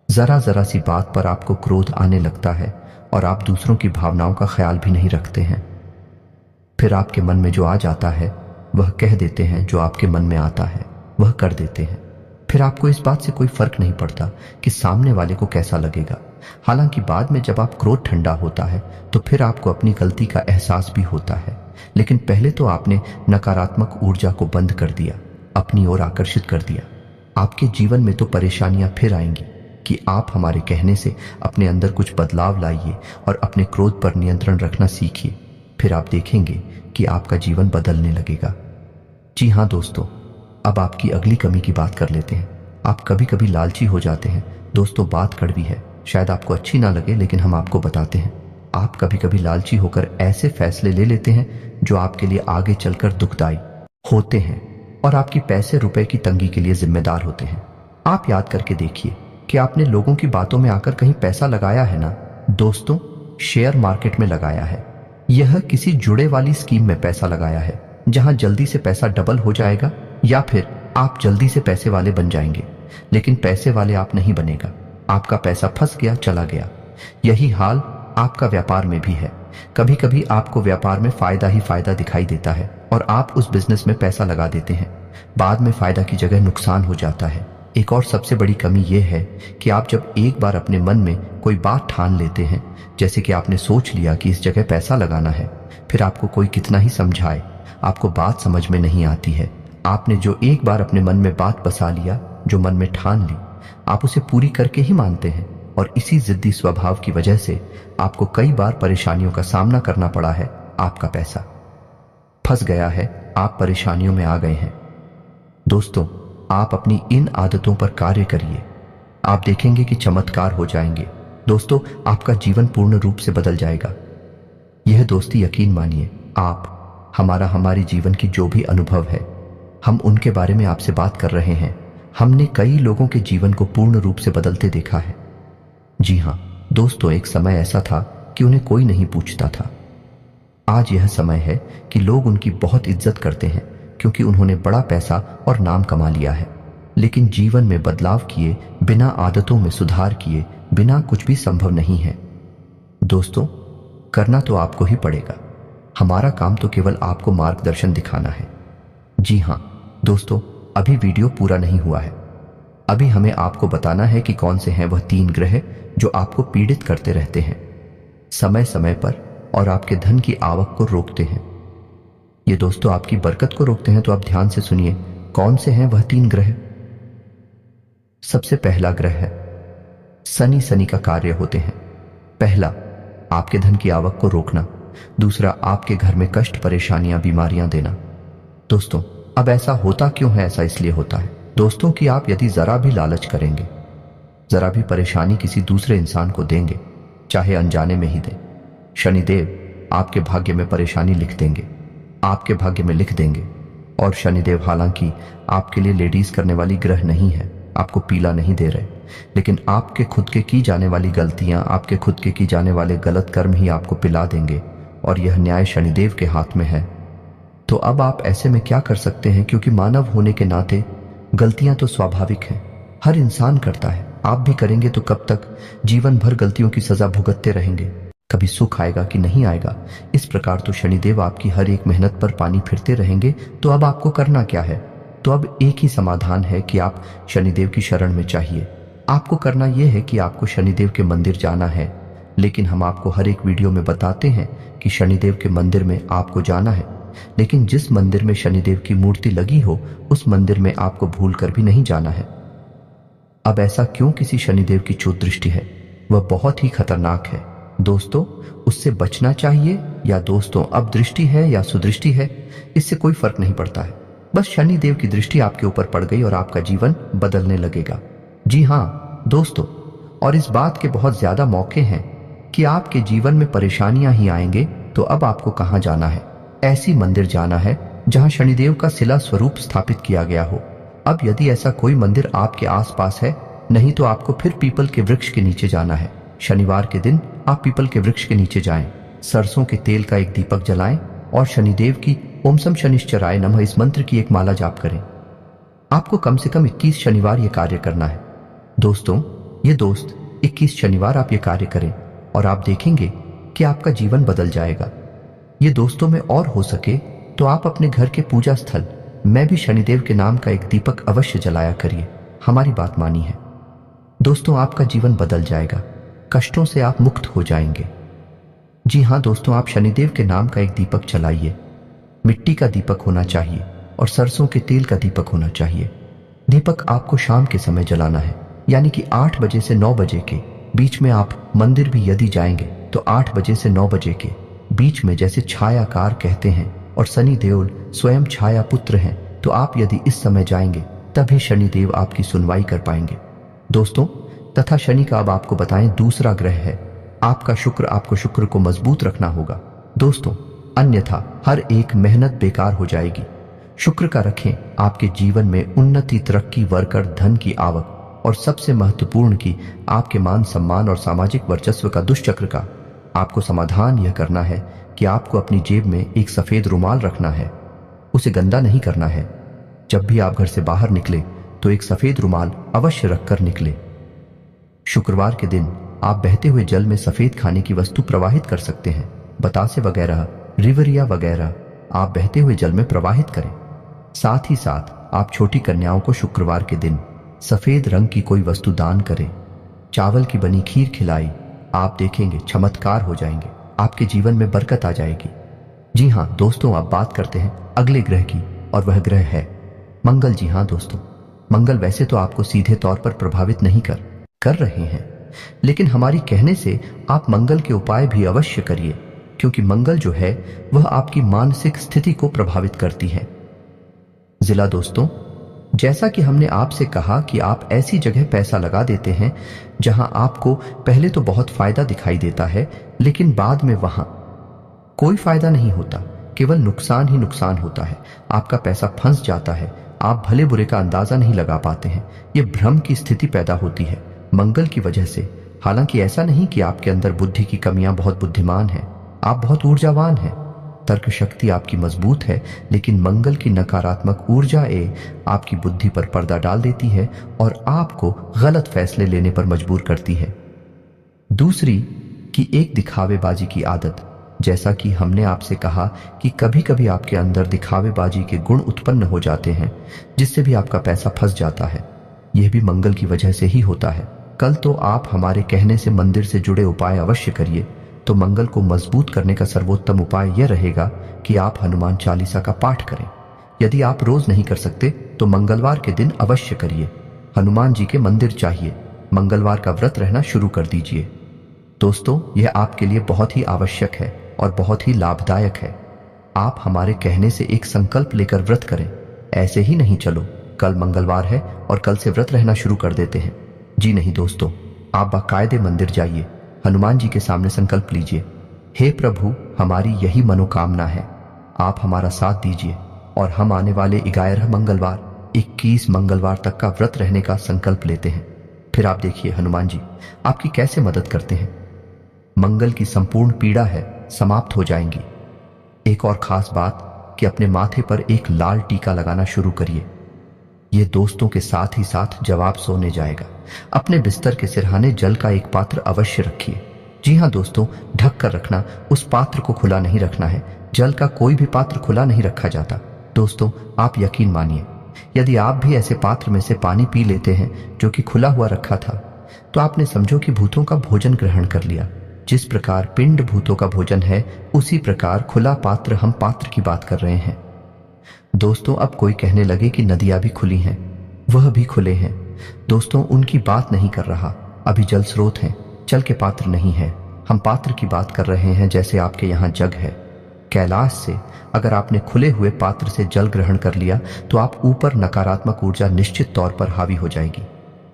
जरा जरा सी बात पर आपको क्रोध आने लगता है और आप दूसरों की भावनाओं का ख्याल भी नहीं रखते हैं। फिर आपके मन में जो आ जाता है वह कह देते हैं, जो आपके मन में आता है वह कर देते हैं। फिर आपको इस बात से कोई फर्क नहीं पड़ता कि सामने वाले को कैसा लगेगा। हालांकि बाद में जब आप क्रोध ठंडा होता है तो फिर आपको अपनी गलती का एहसास भी होता है। लेकिन पहले तो आपने नकारात्मक ऊर्जा को बंद कर दिया, अपनी ओर आकर्षित कर दिया। आपके जीवन में तो परेशानियां फिर आएंगी कि आप हमारे कहने से अपने अंदर कुछ बदलाव लाइए और अपने क्रोध पर नियंत्रण रखना सीखिए। फिर आप देखेंगे कि आपका जीवन बदलने लगेगा। जी हाँ दोस्तों, अब आपकी अगली कमी की बात कर लेते हैं। आप कभी कभी लालची हो जाते हैं। दोस्तों, बात कड़वी है, शायद आपको अच्छी ना लगे, लेकिन हम आपको बताते हैं। आप कभी कभी लालची होकर ऐसे फैसले ले लेते हैं जो आपके लिए आगे चलकर दुखदाई होते हैं और आपकी पैसे रुपए की तंगी के लिए जिम्मेदार होते हैं। आप याद करके देखिए कि आपने लोगों की बातों में आकर कहीं पैसा लगाया है ना? दोस्तों, शेयर मार्केट में लगाया है, यह किसी जुड़े वाली स्कीम में पैसा लगाया है जहां जल्दी से पैसा डबल हो जाएगा, या फिर आप जल्दी से पैसे वाले बन जाएंगे, लेकिन पैसे वाले आप नहीं बनेगा। आपका पैसा फंस गया, चला गया। यही हाल आपका व्यापार में भी है। कभी कभी आपको व्यापार में फायदा ही फायदा दिखाई देता है और आप उस बिजनेस में पैसा लगा देते हैं। बाद में फायदा की जगह नुकसान हो जाता है। एक और सबसे बड़ी कमी यह है कि आप जब एक बार अपने मन में कोई बात ठान लेते हैं, जैसे कि आपने सोच लिया कि इस जगह पैसा लगाना है, फिर आपको कोई कितना ही समझाए, आपको बात समझ में नहीं आती है। आपने जो एक बार अपने मन में बात बसा लिया, जो मन में ठान ली, आप उसे पूरी करके ही मानते हैं, और इसी जिद्दी स्वभाव की वजह से आपको कई बार परेशानियों का सामना करना पड़ा है। आपका पैसा फंस गया है, आप परेशानियों में आ गए हैं। दोस्तों, आप अपनी इन आदतों पर कार्य करिए, आप देखेंगे कि चमत्कार हो जाएंगे। दोस्तों, आपका जीवन पूर्ण रूप से बदल जाएगा। यह दोस्ती यकीन मानिए, आप हमारी जीवन की जो भी अनुभव है, हम उनके बारे में आपसे बात कर रहे हैं। हमने कई लोगों के जीवन को पूर्ण रूप से बदलते देखा है। जी हाँ दोस्तों, एक समय ऐसा था कि उन्हें कोई नहीं पूछता था। आज यह समय है कि लोग उनकी बहुत इज्जत करते हैं क्योंकि उन्होंने बड़ा पैसा और नाम कमा लिया है। लेकिन जीवन में बदलाव किए बिना, आदतों में सुधार किए बिना कुछ भी संभव नहीं है। दोस्तों, करना तो आपको ही पड़ेगा। हमारा काम तो केवल आपको मार्गदर्शन दिखाना है। जी हाँ दोस्तों, अभी वीडियो पूरा नहीं हुआ है। अभी हमें आपको बताना है कि कौन से हैं वह 3 ग्रह जो आपको पीड़ित करते रहते हैं समय समय पर और आपके धन की आवक को रोकते हैं। ये दोस्तों आपकी बरकत को रोकते हैं, तो आप ध्यान से सुनिए कौन से हैं वह 3 ग्रह। सबसे पहला ग्रह है शनि। शनि का कार्य होते हैं, पहला आपके धन की आवक को रोकना, दूसरा आपके घर में कष्ट, परेशानियां, बीमारियां देना। दोस्तों, अब ऐसा होता क्यों है? ऐसा इसलिए होता है दोस्तों कि आप यदि जरा भी लालच करेंगे, जरा भी परेशानी किसी दूसरे इंसान को देंगे, चाहे अनजाने में ही दें, शनिदेव आपके भाग्य में परेशानी लिख देंगे, आपके भाग्य में लिख देंगे। और शनिदेव हालांकि आपके लिए लेडीज करने वाली ग्रह नहीं है, आपको पीला नहीं दे रहे, लेकिन आपके खुद के की जाने वाली गलतियां, आपके खुद के की जाने वाले गलत कर्म ही आपको पिला देंगे, और यह न्याय शनिदेव के हाथ में है। तो अब आप ऐसे में क्या कर सकते हैं? क्योंकि मानव होने के नाते गलतियां तो स्वाभाविक हैं, हर इंसान करता है। आप भी करेंगे तो कब तक जीवन भर गलतियों की सजा भुगतते रहेंगे? कभी सुख आएगा कि नहीं आएगा? इस प्रकार तो शनिदेव आपकी हर एक मेहनत पर पानी फिरते रहेंगे। तो अब आपको करना क्या है? तो अब एक ही समाधान है कि आप शनिदेव की शरण में चाहिए। आपको करना यह है कि आपको शनिदेव के मंदिर जाना है। लेकिन हम आपको हर एक वीडियो में बताते हैं कि शनिदेव के मंदिर में आपको जाना है, लेकिन जिस मंदिर में शनिदेव की मूर्ति लगी हो उस मंदिर में आपको भूल कर भी नहीं जाना है। अब ऐसा क्यों? किसी शनिदेव की चूत दृष्टि है, वह बहुत ही खतरनाक है दोस्तों, उससे बचना चाहिए। या दोस्तों, अब दृष्टि है या सुदृष्टि है, इससे कोई फर्क नहीं पड़ता है। बस शनिदेव की दृष्टि आपके ऊपर पड़ गई और आपका जीवन बदलने लगेगा। जी हाँ दोस्तों, और इस बात के बहुत ज्यादा मौके हैं कि आपके जीवन में परेशानियां ही आएंगे। तो अब आपको कहां जाना है? ऐसी मंदिर जाना है जहां शनिदेव का शिला स्वरूप स्थापित किया गया हो। अब यदि ऐसा कोई मंदिर आपके आसपास है, नहीं तो आपको फिर पीपल के वृक्ष के नीचे जाना है। शनिवार के दिन आप पीपल के वृक्ष के नीचे जाएं, सरसों के तेल का एक दीपक जलाएं और शनिदेव की ओम सम शनिश्चराय नमः इस मंत्र की एक माला जाप करें। आपको कम से कम 21 शनिवार यह कार्य करना है। दोस्तों, ये दोस्त 21 शनिवार आप ये कार्य करें और आप देखेंगे कि आपका जीवन बदल जाएगा। ये दोस्तों में और हो सके तो आप अपने घर के पूजा स्थल में भी शनिदेव के नाम का एक दीपक अवश्य जलाया करिए। हमारी बात मानी है दोस्तों, आपका जीवन बदल जाएगा, कष्टों से आप मुक्त हो जाएंगे। जी हाँ दोस्तों, आप शनिदेव के नाम का एक दीपक जलाइए। मिट्टी का दीपक होना चाहिए और सरसों के तेल का दीपक होना चाहिए। दीपक आपको शाम के समय जलाना है, यानी कि 8 बजे से 9 बजे के बीच में। आप मंदिर भी यदि जाएंगे तो 8 बजे से 9 बजे के बीच में, जैसे छायाकार कहते हैं और शनि देव स्वयं छाया पुत्र हैं, तो आप यदि इस समय जाएंगे तभी शनिदेव आपकी सुनवाई कर पाएंगे। दोस्तों, तथा शनि का अब आपको बताएं दूसरा ग्रह है आपका शुक्र। आपको शुक्र को मजबूत रखना होगा दोस्तों, अन्यथा हर एक मेहनत बेकार हो जाएगी। शुक्र का रखें आपके जीवन में उन्नति, तरक्की, वर्कर, धन की आवक और सबसे महत्वपूर्ण की आपके मान सम्मान और सामाजिक वर्चस्व का दुष्चक्र का आपको समाधान यह करना है कि आपको अपनी जेब में एक सफेद रुमाल रखना है। उसे गंदा नहीं करना है। जब भी आप घर से बाहर निकले तो एक सफेद रुमाल अवश्य रखकर निकले। शुक्रवार के दिन आप बहते हुए जल में सफेद खाने की वस्तु प्रवाहित कर सकते हैं। बतासे वगैरह, रिवरिया वगैरह आप बहते हुए जल में प्रवाहित करें। साथ ही साथ आप छोटी कन्याओं को शुक्रवार के दिन सफेद रंग की कोई वस्तु दान करें। चावल की बनी खीर खिलाई, आप देखेंगे चमत्कार हो जाएंगे, आपके जीवन में बरकत आ जाएगी। जी हाँ दोस्तों, अब बात करते हैं अगले ग्रह की और वह ग्रह है मंगल। जी हाँ दोस्तों, मंगल वैसे तो आपको सीधे तौर पर प्रभावित नहीं कर रहे हैं, लेकिन हमारी कहने से आप मंगल के उपाय भी अवश्य करिए, क्योंकि मंगल जो है वह आपकी मानसिक स्थिति को प्रभावित करती है। जिला दोस्तों, जैसा कि हमने आपसे कहा कि आप ऐसी जगह पैसा लगा देते हैं जहां आपको पहले तो बहुत फायदा दिखाई देता है, लेकिन बाद में वहां कोई फायदा नहीं होता, केवल नुकसान ही नुकसान होता है। आपका पैसा फंस जाता है, आप भले बुरे का अंदाजा नहीं लगा पाते हैं। यह भ्रम की स्थिति पैदा होती है मंगल की वजह से। हालांकि ऐसा नहीं कि आपके अंदर बुद्धि की कमियां, बहुत बुद्धिमान हैं, आप बहुत ऊर्जावान हैं, तर्क शक्ति आपकी मजबूत है, लेकिन मंगल की नकारात्मक ऊर्जा आपकी बुद्धि पर पर्दा डाल देती है और आपको गलत फैसले लेने पर मजबूर करती है। दूसरी कि एक दिखावेबाजी की आदत। जैसा कि हमने आपसे कहा कि कभी कभी आपके अंदर दिखावेबाजी के गुण उत्पन्न हो जाते हैं, जिससे भी आपका पैसा फंस जाता है। यह भी मंगल की वजह से ही होता है। कल तो आप हमारे कहने से मंदिर से जुड़े उपाय अवश्य करिए। तो मंगल को मजबूत करने का सर्वोत्तम उपाय यह रहेगा कि आप हनुमान चालीसा का पाठ करें। यदि आप रोज नहीं कर सकते तो मंगलवार के दिन अवश्य करिए। हनुमान जी के मंदिर चाहिए, मंगलवार का व्रत रहना शुरू कर दीजिए। दोस्तों, यह आपके लिए बहुत ही आवश्यक है और बहुत ही लाभदायक है। आप हमारे कहने से एक संकल्प लेकर व्रत करें। ऐसे ही नहीं चलो कल मंगलवार है और कल से व्रत रहना शुरू कर देते हैं। जी नहीं दोस्तों, आप बाकायदे मंदिर जाइए, हनुमान जी के सामने संकल्प लीजिए, हे प्रभु हमारी यही मनोकामना है, आप हमारा साथ दीजिए और हम आने वाले 11 मंगलवार 21 मंगलवार तक का व्रत रहने का संकल्प लेते हैं। फिर आप देखिए हनुमान जी आपकी कैसे मदद करते हैं। मंगल की संपूर्ण पीड़ा है समाप्त हो जाएंगी। एक और खास बात कि अपने माथे पर एक लाल टीका लगाना शुरू करिए। यह दोस्तों के साथ ही साथ जब आप सोने जाएगा अपने बिस्तर के सिरहाने जल का एक पात्र अवश्य रखिए। जी हाँ दोस्तों, ढक कर रखना, उस पात्र को खुला नहीं रखना है। जल का कोई भी पात्र खुला नहीं रखा जाता। दोस्तों, आप यकीन मानिए, यदि आप भी ऐसे पात्र में से पानी पी लेते हैं जो कि खुला हुआ रखा था, तो आपने समझो कि भूतों का भोजन ग्रहण कर लिया। जिस प्रकार पिंड भूतों का भोजन है, उसी प्रकार खुला पात्र, हम पात्र की बात कर रहे हैं। दोस्तों, अब कोई कहने लगे कि नदियां भी खुली हैं, वह भी खुले हैं। दोस्तों, उनकी बात नहीं कर रहा। अभी जल स्रोत हैं, जल के पात्र नहीं है। हम पात्र की बात कर रहे हैं, जैसे आपके यहाँ जग है। कैलाश से अगर आपने खुले हुए पात्र से जल ग्रहण कर लिया तो आप ऊपर नकारात्मक ऊर्जा निश्चित तौर पर हावी हो जाएगी।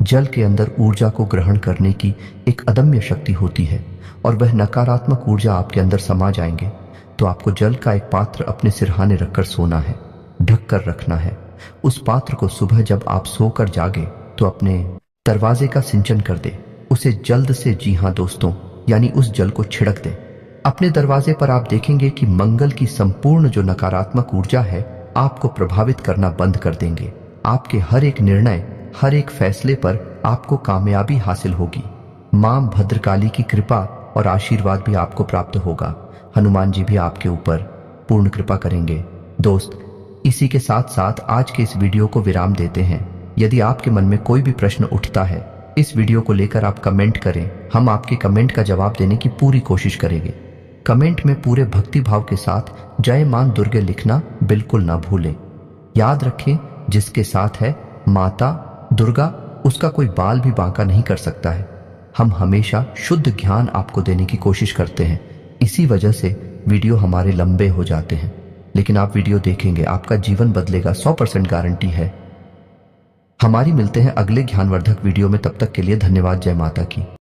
जल के अंदर ऊर्जा को ग्रहण करने की एक अदम्य शक्ति होती है और वह नकारात्मक ऊर्जा आपके अंदर समा जाएंगे। तो आपको जल का एक पात्र अपने सिरहाने रखकर सोना है, ढक कर रखना है। उस पात्र को सुबह जब आप सोकर जागे तो अपने दरवाजे का सिंचन कर दे, उसे जल्द से, जी हाँ दोस्तों, यानी उस जल को छिड़क दे अपने दरवाजे पर। आप देखेंगे कि मंगल की संपूर्ण जो नकारात्मक ऊर्जा है आपको प्रभावित करना बंद कर देंगे। आपके हर एक निर्णय, हर एक फैसले पर आपको कामयाबी हासिल होगी। मां भद्रकाली की कृपा और आशीर्वाद भी आपको प्राप्त होगा। हनुमान जी भी आपके ऊपर पूर्ण कृपा करेंगे। दोस्त, इसी के साथ साथ आज के इस वीडियो को विराम देते हैं। यदि आपके मन में कोई भी प्रश्न उठता है, इस वीडियो को लेकर आप कमेंट करें। हम आपके कमेंट का जवाब देने की पूरी कोशिश करेंगे। कमेंट में पूरे भक्ति भाव के साथ जय मां दुर्गे लिखना बिल्कुल ना भूलें। याद रखें, जिसके साथ है माता दुर्गा, उसका कोई बाल भी बांका नहीं कर सकता है। हम हमेशा शुद्ध ज्ञान आपको देने की कोशिश करते हैं, इसी वजह से वीडियो हमारे लंबे हो जाते हैं। लेकिन आप वीडियो देखेंगे, आपका जीवन बदलेगा, 100% गारंटी है। हमारी मिलते हैं अगले ज्ञानवर्धक वीडियो में। तब तक के लिए धन्यवाद। जय माता की।